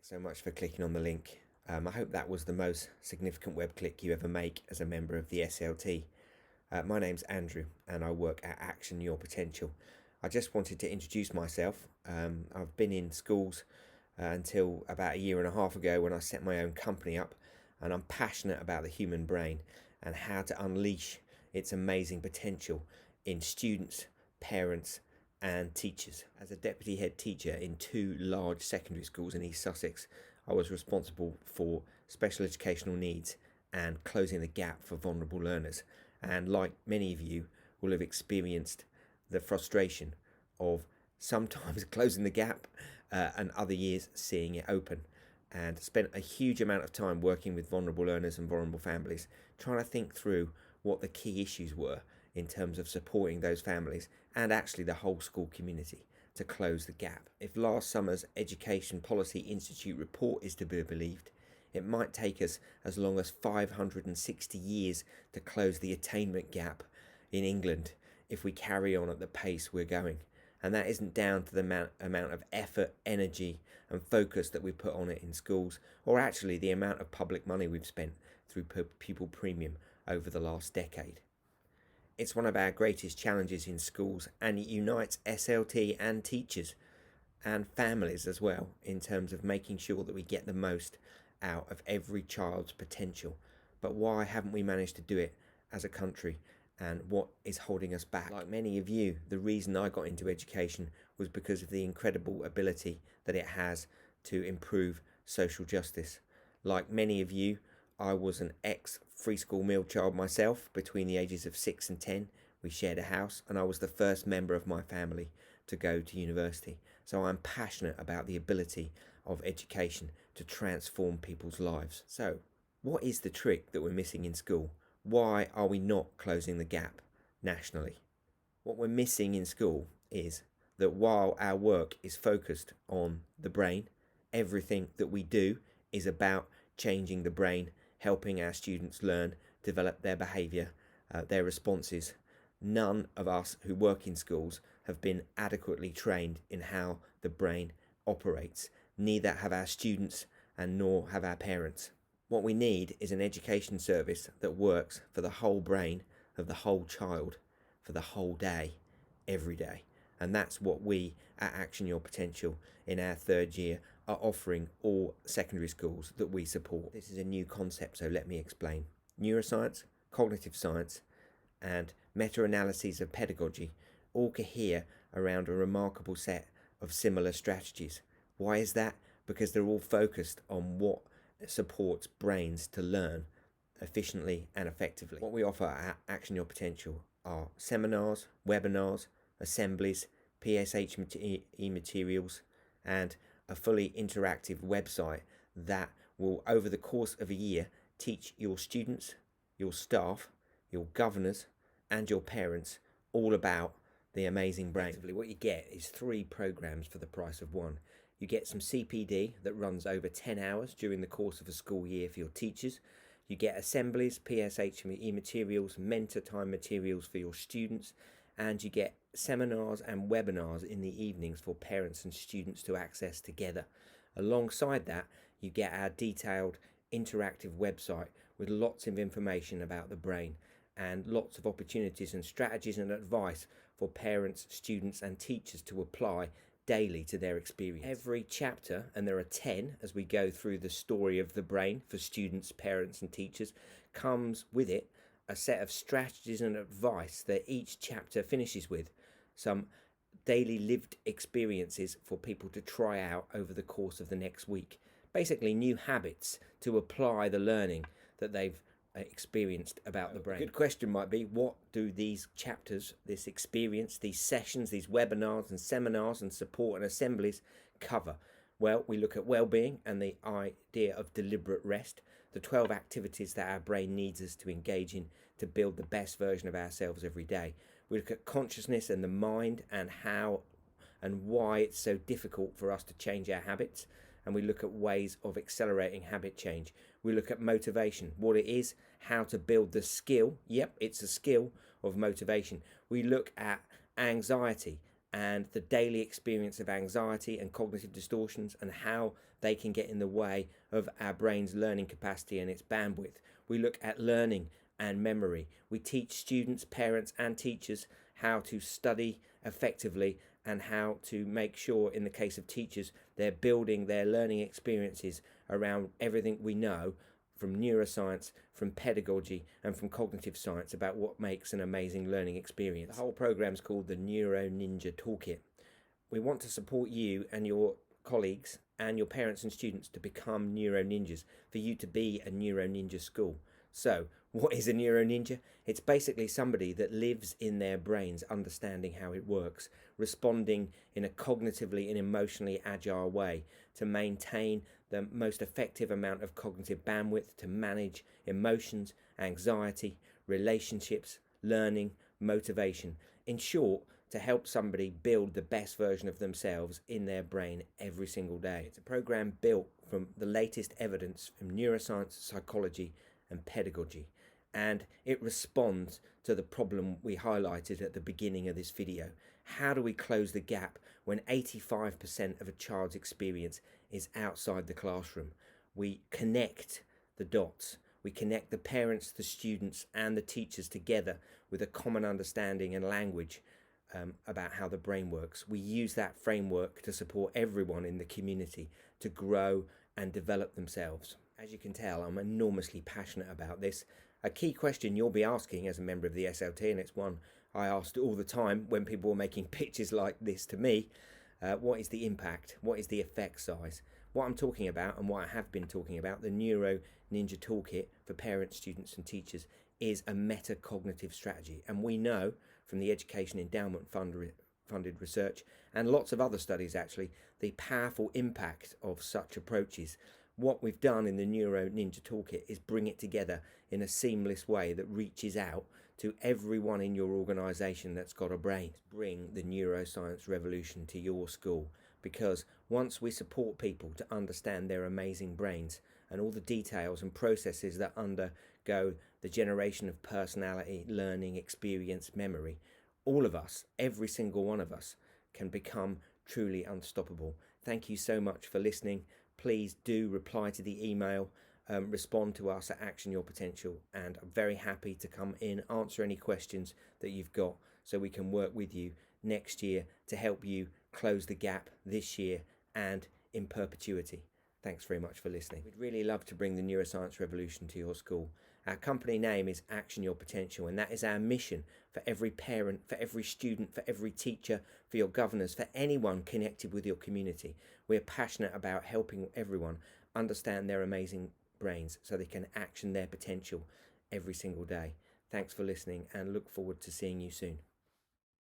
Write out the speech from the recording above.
Thanks so much for clicking on the link. I hope that was the most significant web click you ever make as a member of the SLT. My name's Andrew and I work at Action Your Potential. I just wanted to introduce myself. I've been in schools until about a year and a half ago when I set my own company up, and I'm passionate about the human brain and how to unleash its amazing potential in students, parents and teachers. As a deputy head teacher in two large secondary schools in East Sussex, I was responsible for special educational needs and closing the gap for vulnerable learners. And like many of you will have experienced the frustration of sometimes closing the gap and other years seeing it open, and spent a huge amount of time working with vulnerable learners and vulnerable families, trying to think through what the key issues were in terms of supporting those families and actually the whole school community to close the gap. If last summer's Education Policy Institute report is to be believed, it might take us as long as 560 years to close the attainment gap in England if we carry on at the pace we're going. And that isn't down to the amount of effort, energy and focus that we put on it in schools, or actually the amount of public money we've spent through pupil premium over the last decade. It's one of our greatest challenges in schools, and it unites SLT and teachers and families as well in terms of making sure that we get the most out of every child's potential. But why haven't we managed to do it as a country, and what is holding us back? Like many of you, the reason I got into education was because of the incredible ability that it has to improve social justice. Like many of you, I was an ex-free school meal child myself. Between the ages of 6 and 10, we shared a house, and I was the first member of my family to go to university. So I'm passionate about the ability of education to transform people's lives. So what is the trick that we're missing in school? Why are we not closing the gap nationally? What we're missing in school is that while our work is focused on the brain, everything that we do is about changing the brain, helping our students learn, develop their behaviour, their responses. None of us who work in schools have been adequately trained in how the brain operates. Neither have our students and nor have our parents. What we need is an education service that works for the whole brain of the whole child for the whole day, every day. And that's what we at Action Your Potential in our third year are offering all secondary schools that we support. This is a new concept, so let me explain. Neuroscience, cognitive science and meta-analyses of pedagogy all cohere around a remarkable set of similar strategies. Why is that? Because they're all focused on what supports brains to learn efficiently and effectively. What we offer at Action Your Potential are seminars, webinars, assemblies, PSHE materials and a fully interactive website that will, over the course of a year, teach your students, your staff, your governors and your parents all about the amazing brain. What you get is 3 programs for the price of 1. You get some CPD that runs over 10 hours during the course of a school year for your teachers. You get assemblies, PSHE materials, mentor time materials for your students, and you get seminars and webinars in the evenings for parents and students to access together. Alongside that, you get our detailed interactive website with lots of information about the brain and lots of opportunities and strategies and advice for parents, students and teachers to apply daily to their experience. Every chapter, and there are 10 as we go through the story of the brain for students, parents and teachers, comes with it a set of strategies and advice that each chapter finishes with, some daily lived experiences for people to try out over the course of the next week. Basically new habits to apply the learning that they've experienced about the brain. A good question might be, what do these chapters, this experience, these sessions, these webinars and seminars and support and assemblies cover? Well, we look at well-being and the idea of deliberate rest, the 12 activities that our brain needs us to engage in to build the best version of ourselves every day. We look at consciousness and the mind and how and why it's so difficult for us to change our habits. And we look at ways of accelerating habit change. We look at motivation, what it is, how to build the skill. Yep, it's a skill of motivation. We look at anxiety and the daily experience of anxiety and cognitive distortions and how they can get in the way of our brain's learning capacity and its bandwidth. We look at learning and memory. We teach students, parents, and teachers how to study effectively and how to make sure, in the case of teachers, they're building their learning experiences around everything we know from neuroscience, from pedagogy, and from cognitive science about what makes an amazing learning experience. The whole program is called the Neuro Ninja Toolkit. We want to support you and your colleagues and your parents and students to become neuro ninjas, for you to be a neuro ninja school. So, what is a neuro ninja? It's basically somebody that lives in their brains, understanding how it works, responding in a cognitively and emotionally agile way to maintain the most effective amount of cognitive bandwidth to manage emotions, anxiety, relationships, learning, motivation. In short, to help somebody build the best version of themselves in their brain every single day. It's a program built from the latest evidence from neuroscience, psychology, and pedagogy, and it responds to the problem we highlighted at the beginning of this video. How do we close the gap when 85% of a child's experience is outside the classroom? We connect the dots. We connect the parents, the students, and the teachers together with a common understanding and language about how the brain works. We use that framework to support everyone in the community to grow and develop themselves. As you can tell, I'm enormously passionate about this. A key question you'll be asking as a member of the SLT, and it's one I asked all the time when people were making pitches like this to me, what is the impact? What is the effect size? What I'm talking about, and what I have been talking about, the Neuro Ninja Toolkit for parents, students and teachers, is a metacognitive strategy. And we know from the Education Endowment funded research and lots of other studies actually, the powerful impact of such approaches. What we've done in the Neuro Ninja Toolkit is bring it together in a seamless way that reaches out to everyone in your organisation that's got a brain. Bring the neuroscience revolution to your school, because once we support people to understand their amazing brains and all the details and processes that undergo the generation of personality, learning, experience, memory, all of us, every single one of us, can become truly unstoppable. Thank you so much for listening. Please do reply to the email, respond to us at Action Your Potential, and I'm very happy to come in, answer any questions that you've got so we can work with you next year to help you close the gap this year and in perpetuity. Thanks very much for listening. We'd really love to bring the neuroscience revolution to your school. Our company name is Action Your Potential, and that is our mission for every parent, for every student, for every teacher, for your governors, for anyone connected with your community. We're passionate about helping everyone understand their amazing brains so they can action their potential every single day. Thanks for listening and look forward to seeing you soon.